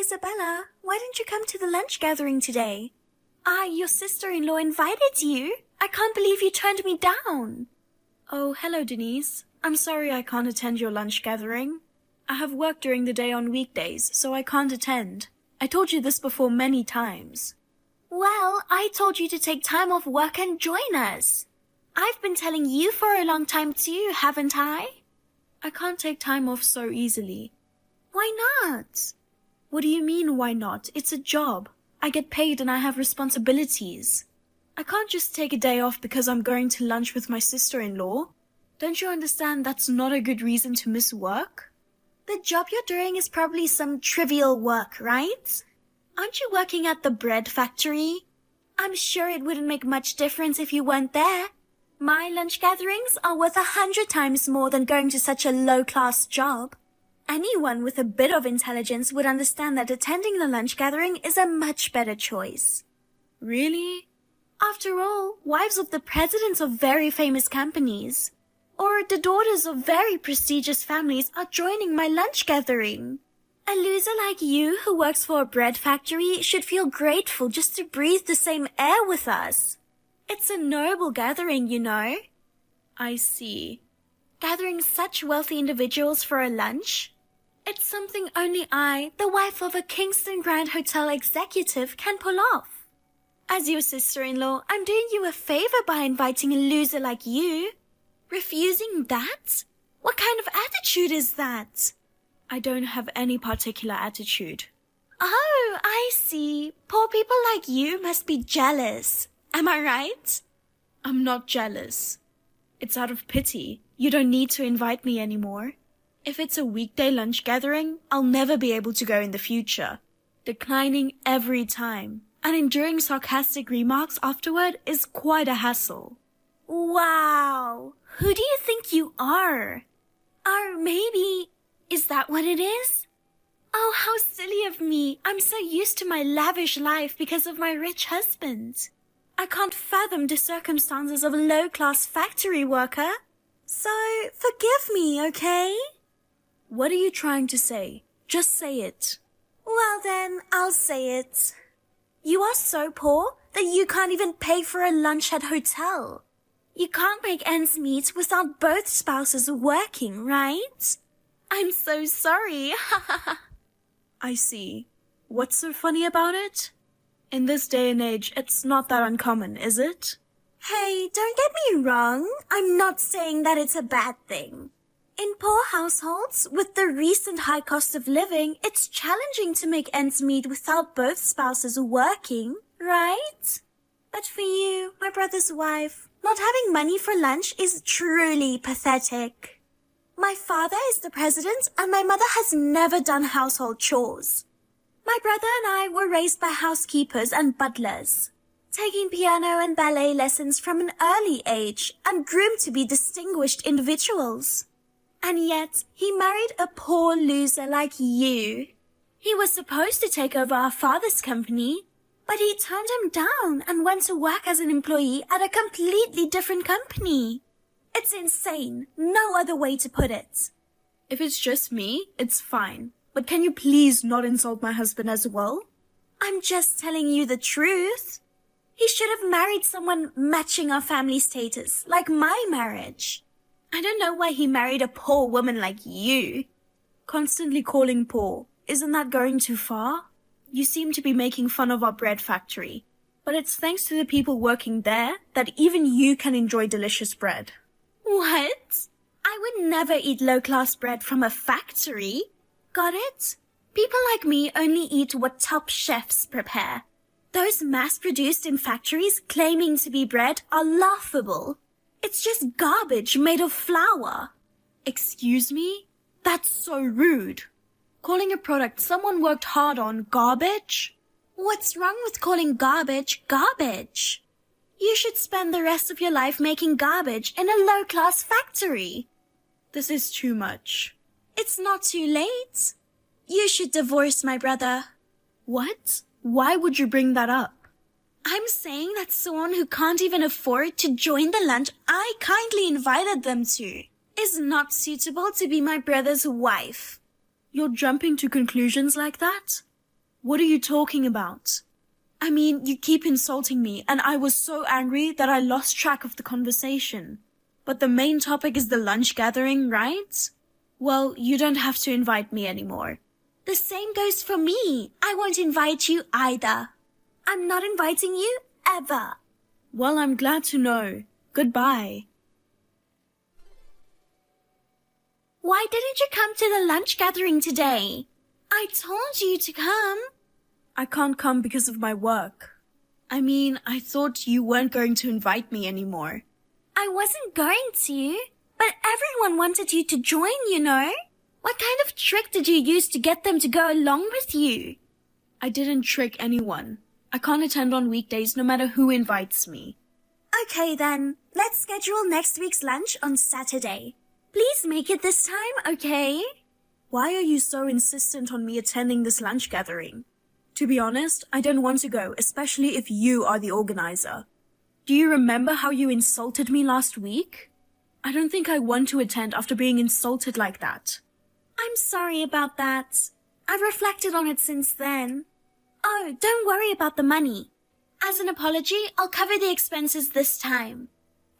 Isabella, why didn't you come to the lunch gathering today? Your sister-in-law invited you. I can't believe you turned me down. Oh, hello, Denise. I'm sorry I can't attend your lunch gathering. I have work during the day on weekdays, so I can't attend. I told you this before many times. Well, I told you to take time off work and join us. I've been telling you for a long time too, haven't I? I can't take time off so easily. Why not? What do you mean, why not? It's a job. I get paid and I have responsibilities. I can't just take a day off because I'm going to lunch with my sister-in-law. Don't you understand that's not a good reason to miss work? The job you're doing is probably some trivial work, right? Aren't you working at the bread factory? I'm sure it wouldn't make much difference if you weren't there. My lunch gatherings are worth 100 times more than going to such a low-class job. Anyone with a bit of intelligence would understand that attending the lunch gathering is a much better choice. Really? After all, wives of the presidents of very famous companies, or the daughters of very prestigious families are joining my lunch gathering. A loser like you who works for a bread factory should feel grateful just to breathe the same air with us. It's a noble gathering, you know. I see. Gathering such wealthy individuals for a lunch? It's something only I, the wife of a Kingston Grand Hotel executive, can pull off. As your sister-in-law, I'm doing you a favor by inviting a loser like you. Refusing that? What kind of attitude is that? I don't have any particular attitude. Oh, I see. Poor people like you must be jealous. Am I right? I'm not jealous. It's out of pity. You don't need to invite me anymore. If it's a weekday lunch gathering, I'll never be able to go in the future. Declining every time, and enduring sarcastic remarks afterward is quite a hassle. Wow! Who do you think you are? Or maybe, is that what it is? Oh, how silly of me. I'm so used to my lavish life because of my rich husband. I can't fathom the circumstances of a low-class factory worker. So, forgive me, okay? What are you trying to say? Just say it. Well then, I'll say it. You are so poor that you can't even pay for a lunch at hotel. You can't make ends meet without both spouses working, right? I'm so sorry. I see. What's so funny about it? In this day and age, it's not that uncommon, is it? Hey, don't get me wrong. I'm not saying that it's a bad thing. In poor households, with the recent high cost of living, it's challenging to make ends meet without both spouses working, right? But for you, my brother's wife, not having money for lunch is truly pathetic. My father is the president and my mother has never done household chores. My brother and I were raised by housekeepers and butlers, taking piano and ballet lessons from an early age and groomed to be distinguished individuals. And yet, he married a poor loser like you. He was supposed to take over our father's company, but he turned him down and went to work as an employee at a completely different company. It's insane. No other way to put it. If it's just me, it's fine. But can you please not insult my husband as well? I'm just telling you the truth. He should have married someone matching our family status, like my marriage. I don't know why he married a poor woman like you. Constantly calling poor. Isn't that going too far? You seem to be making fun of our bread factory. But it's thanks to the people working there that even you can enjoy delicious bread. What? I would never eat low-class bread from a factory. Got it? People like me only eat what top chefs prepare. Those mass-produced in factories claiming to be bread are laughable. It's just garbage made of flour. Excuse me? That's so rude. Calling a product someone worked hard on garbage? What's wrong with calling garbage garbage? You should spend the rest of your life making garbage in a low-class factory. This is too much. It's not too late. You should divorce my brother. What? Why would you bring that up? I'm saying that someone who can't even afford to join the lunch I kindly invited them to is not suitable to be my brother's wife. You're jumping to conclusions like that? What are you talking about? I mean, you keep insulting me, and I was so angry that I lost track of the conversation. But the main topic is the lunch gathering, right? Well, you don't have to invite me anymore. The same goes for me. I won't invite you either. I'm not inviting you ever. Well, I'm glad to know. Goodbye. Why didn't you come to the lunch gathering today? I told you to come. I can't come because of my work. I mean, I thought you weren't going to invite me anymore. I wasn't going to, but everyone wanted you to join, you know. What kind of trick did you use to get them to go along with you? I didn't trick anyone. I can't attend on weekdays no matter who invites me. Okay then, let's schedule next week's lunch on Saturday. Please make it this time, okay? Why are you so insistent on me attending this lunch gathering? To be honest, I don't want to go, especially if you are the organizer. Do you remember how you insulted me last week? I don't think I want to attend after being insulted like that. I'm sorry about that. I've reflected on it since then. Oh, don't worry about the money. As an apology, I'll cover the expenses this time.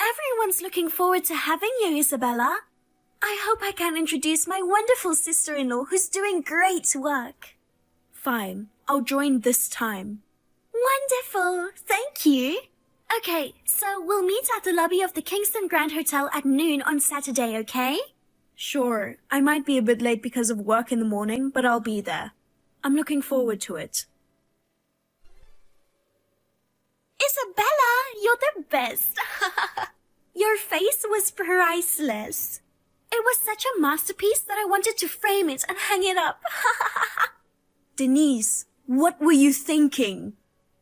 Everyone's looking forward to having you, Isabella. I hope I can introduce my wonderful sister-in-law who's doing great work. Fine, I'll join this time. Wonderful, thank you. Okay, so we'll meet at the lobby of the Kingston Grand Hotel at noon on Saturday, okay? Sure, I might be a bit late because of work in the morning, but I'll be there. I'm looking forward to it. Isabella, you're the best. Your face was priceless. It was such a masterpiece that I wanted to frame it and hang it up. Denise, what were you thinking?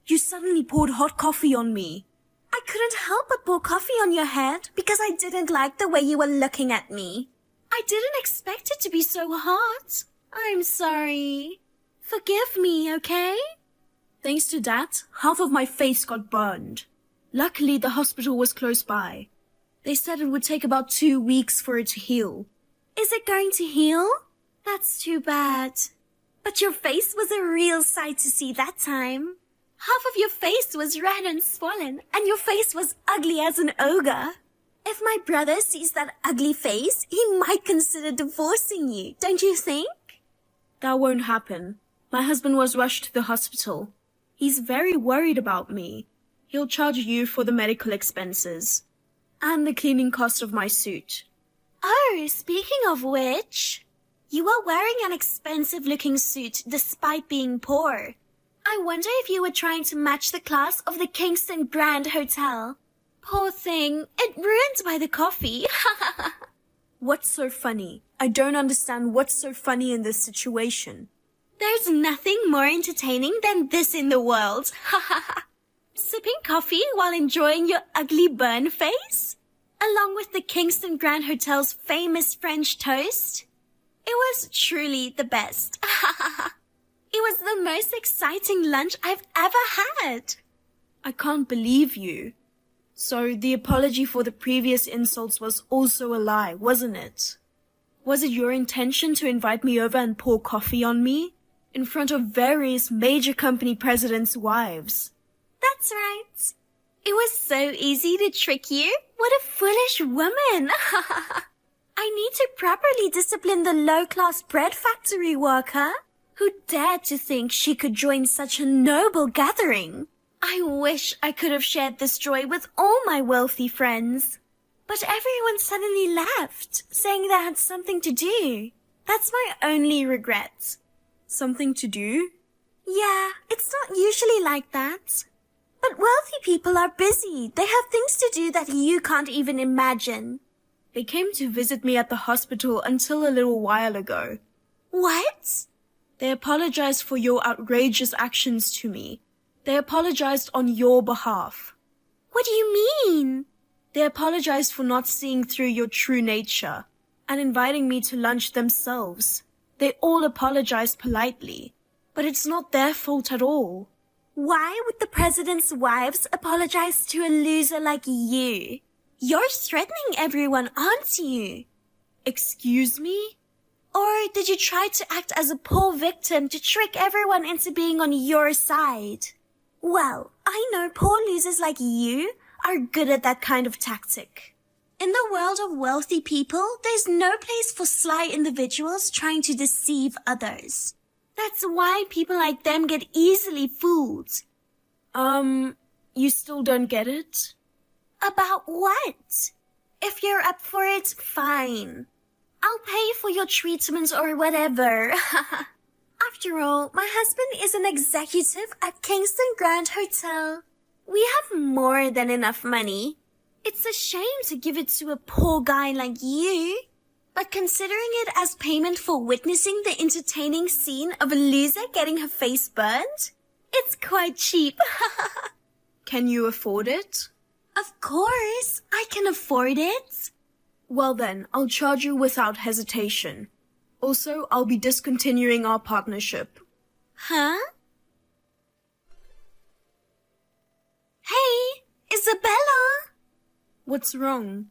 You suddenly poured hot coffee on me. I couldn't help but pour coffee on your head because I didn't like the way you were looking at me. I didn't expect it to be so hot. I'm sorry. Forgive me, okay? Thanks to that, half of my face got burned. Luckily, the hospital was close by. They said it would take about 2 weeks for it to heal. Is it going to heal? That's too bad. But your face was a real sight to see that time. Half of your face was red and swollen, and your face was ugly as an ogre. If my brother sees that ugly face, he might consider divorcing you, don't you think? That won't happen. My husband was rushed to the hospital. He's very worried about me. He'll charge you for the medical expenses and the cleaning cost of my suit. Oh, speaking of which, you are wearing an expensive-looking suit despite being poor. I wonder if you were trying to match the class of the Kingston Grand Hotel. Poor thing, it ruined by the coffee. What's so funny? I don't understand what's so funny in this situation. There's nothing more entertaining than this in the world. Sipping coffee while enjoying your ugly burn face, along with the Kingston Grand Hotel's famous French toast. It was truly the best. It was the most exciting lunch I've ever had. I can't believe you. So the apology for the previous insults was also a lie, wasn't it? Was it your intention to invite me over and pour coffee on me in front of various major company presidents' wives? That's right. It was so easy to trick you. What a foolish woman. I need to properly discipline the low-class bread factory worker who dared to think she could join such a noble gathering. I wish I could have shared this joy with all my wealthy friends. But everyone suddenly left, saying they had something to do. That's my only regret. Something to do? Yeah, it's not usually like that. But wealthy people are busy. They have things to do that you can't even imagine. They came to visit me at the hospital until a little while ago. What? They apologized for your outrageous actions to me. They apologized on your behalf. What do you mean? They apologized for not seeing through your true nature and inviting me to lunch themselves. They all apologized politely, but it's not their fault at all. Why would the president's wives apologize to a loser like you? You're threatening everyone, aren't you? Excuse me? Or did you try to act as a poor victim to trick everyone into being on your side? Well, I know poor losers like you are good at that kind of tactic. In the world of wealthy people, there's no place for sly individuals trying to deceive others. That's why people like them get easily fooled. You still don't get it? About what? If you're up for it, fine. I'll pay for your treatment or whatever. After all, my husband is an executive at Kingston Grand Hotel. We have more than enough money. It's a shame to give it to a poor guy like you. But considering it as payment for witnessing the entertaining scene of a loser getting her face burned, it's quite cheap. Can you afford it? Of course, I can afford it. Well then, I'll charge you without hesitation. Also, I'll be discontinuing our partnership. Huh? Hey, Isabella! What's wrong?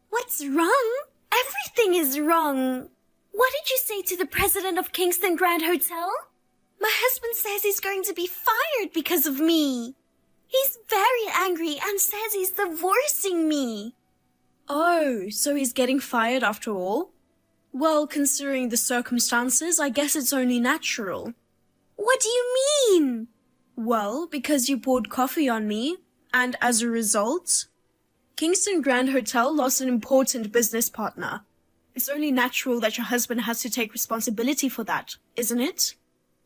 What's wrong? Everything is wrong. What did you say to the president of Kingston Grand Hotel? My husband says he's going to be fired because of me. He's very angry and says he's divorcing me. Oh, so he's getting fired after all? Well, considering the circumstances, I guess it's only natural. What do you mean? Well, because you poured coffee on me, and as a result, Kingston Grand Hotel lost an important business partner. It's only natural that your husband has to take responsibility for that, isn't it?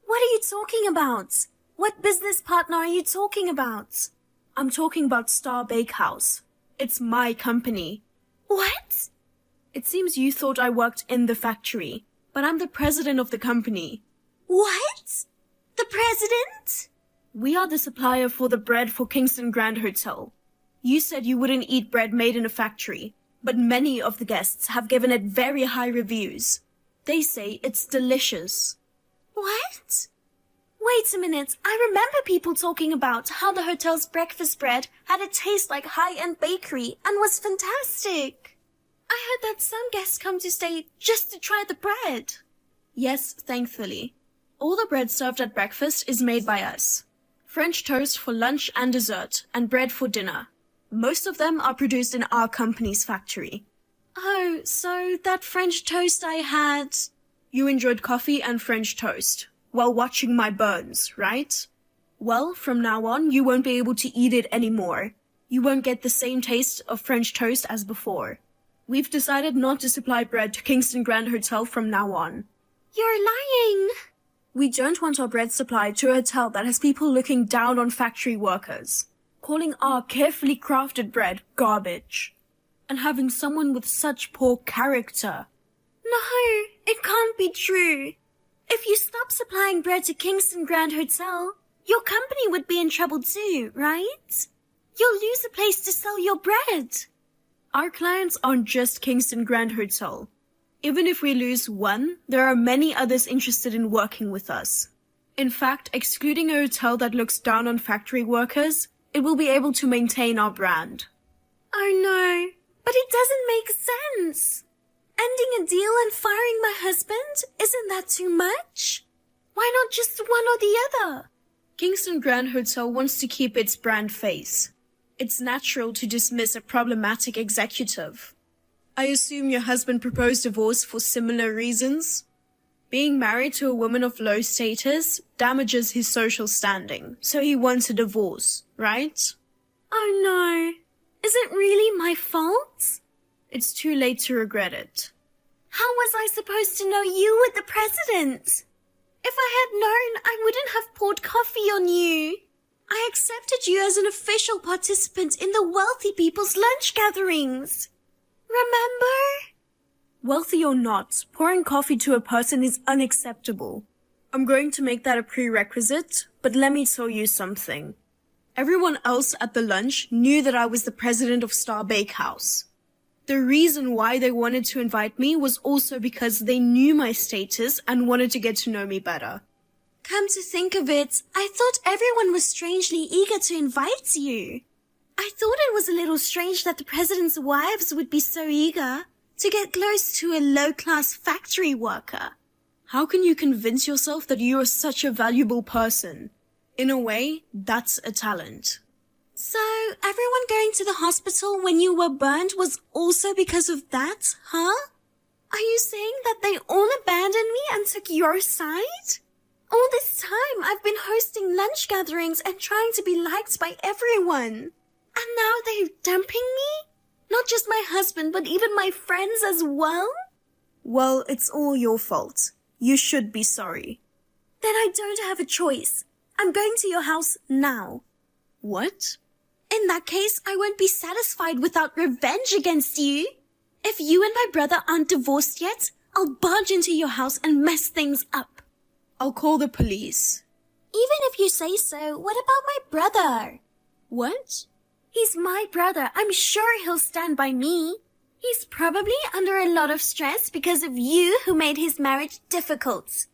What are you talking about? What business partner are you talking about? I'm talking about Star Bakehouse. It's my company. What? It seems you thought I worked in the factory, but I'm the president of the company. What? The president? We are the supplier for the bread for Kingston Grand Hotel. You said you wouldn't eat bread made in a factory, but many of the guests have given it very high reviews. They say it's delicious. What? Wait a minute, I remember people talking about how the hotel's breakfast bread had a taste like high-end bakery and was fantastic. I heard that some guests come to stay just to try the bread. Yes, thankfully. All the bread served at breakfast is made by us. French toast for lunch and dessert, and bread for dinner. Most of them are produced in our company's factory. Oh, so that French toast I had... You enjoyed coffee and French toast while watching my burns, right? Well, from now on, you won't be able to eat it anymore. You won't get the same taste of French toast as before. We've decided not to supply bread to Kingston Grand Hotel from now on. You're lying! We don't want our bread supplied to a hotel that has people looking down on factory workers, calling our carefully crafted bread garbage, and having someone with such poor character. No, it can't be true. If you stop supplying bread to Kingston Grand Hotel, your company would be in trouble too, right? You'll lose a place to sell your bread. Our clients aren't just Kingston Grand Hotel. Even if we lose one, there are many others interested in working with us. In fact, excluding a hotel that looks down on factory workers, it will be able to maintain our brand. Oh no, but it doesn't make sense. Ending a deal and firing my husband, isn't that too much? Why not just one or the other? Kingston Grand Hotel wants to keep its brand face. It's natural to dismiss a problematic executive. I assume your husband proposed divorce for similar reasons? Being married to a woman of low status damages his social standing, so he wants a divorce, right? Oh no, is it really my fault? It's too late to regret it. How was I supposed to know you were the president? If I had known, I wouldn't have poured coffee on you. I accepted you as an official participant in the wealthy people's lunch gatherings. Remember? Wealthy or not, pouring coffee to a person is unacceptable. I'm going to make that a prerequisite, but let me tell you something. Everyone else at the lunch knew that I was the president of Star Bakehouse. The reason why they wanted to invite me was also because they knew my status and wanted to get to know me better. Come to think of it, I thought everyone was strangely eager to invite you. I thought it was a little strange that the president's wives would be so eager. to get close to a low-class factory worker. How can you convince yourself that you are such a valuable person? In a way, that's a talent. So, everyone going to the hospital when you were burned was also because of that, huh? Are you saying that they all abandoned me and took your side? All this time, I've been hosting lunch gatherings and trying to be liked by everyone. And now they're dumping me? Not just my husband, but even my friends as well? Well, it's all your fault. You should be sorry. Then I don't have a choice. I'm going to your house now. What? In that case, I won't be satisfied without revenge against you. If you and my brother aren't divorced yet, I'll barge into your house and mess things up. I'll call the police. Even if you say so, what about my brother? What? He's my brother. I'm sure he'll stand by me. He's probably under a lot of stress because of you who made his marriage difficult.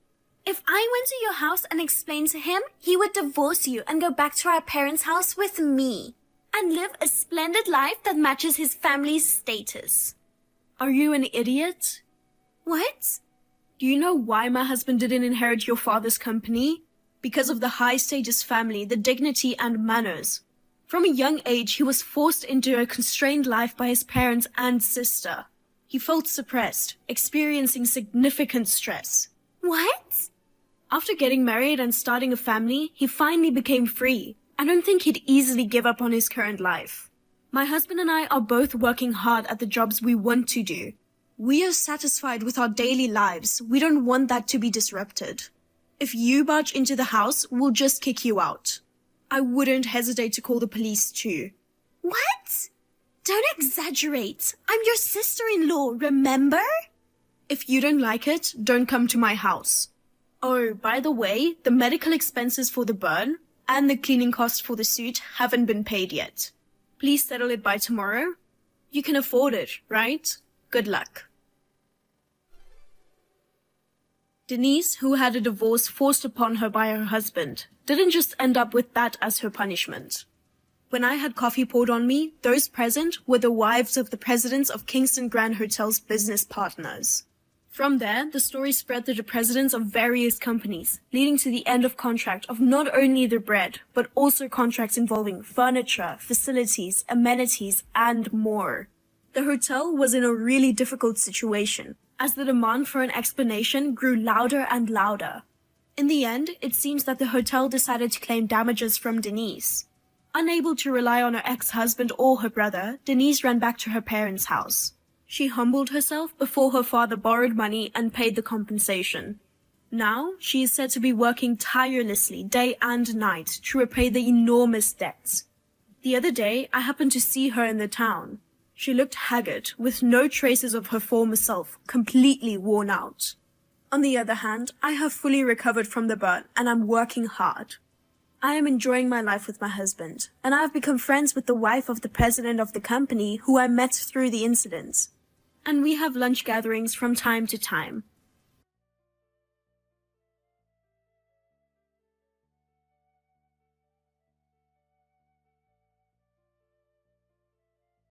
If I went to your house and explained to him, he would divorce you and go back to our parents' house with me and live a splendid life that matches his family's status. Are you an idiot? What? Do you know why my husband didn't inherit your father's company? Because of the high-status family, the dignity and manners. From a young age, he was forced into a constrained life by his parents and sister. He felt suppressed, experiencing significant stress. What? After getting married and starting a family, he finally became free. I don't think he'd easily give up on his current life. My husband and I are both working hard at the jobs we want to do. We are satisfied with our daily lives. We don't want that to be disrupted. If you barge into the house, we'll just kick you out. I wouldn't hesitate to call the police too. What? Don't exaggerate. I'm your sister-in-law, remember? If you don't like it, don't come to my house. Oh, by the way, the medical expenses for the burn and the cleaning costs for the suit haven't been paid yet. Please settle it by tomorrow. You can afford it, right? Good luck. Denise, who had a divorce forced upon her by her husband, didn't just end up with that as her punishment. When I had coffee poured on me, those present were the wives of the presidents of Kingston Grand Hotel's business partners. From there, the story spread to the presidents of various companies, leading to the end of contract of not only the bread, but also contracts involving furniture, facilities, amenities, and more. The hotel was in a really difficult situation, as the demand for an explanation grew louder and louder. In the end, it seems that the hotel decided to claim damages from Denise. Unable to rely on her ex-husband or her brother, Denise ran back to her parents' house. She humbled herself before her father borrowed money and paid the compensation. Now, she is said to be working tirelessly day and night to repay the enormous debts. The other day, I happened to see her in the town. She looked haggard, with no traces of her former self, completely worn out. On the other hand, I have fully recovered from the burn and I'm working hard. I am enjoying my life with my husband, and I have become friends with the wife of the president of the company who I met through the incident. And we have lunch gatherings from time to time.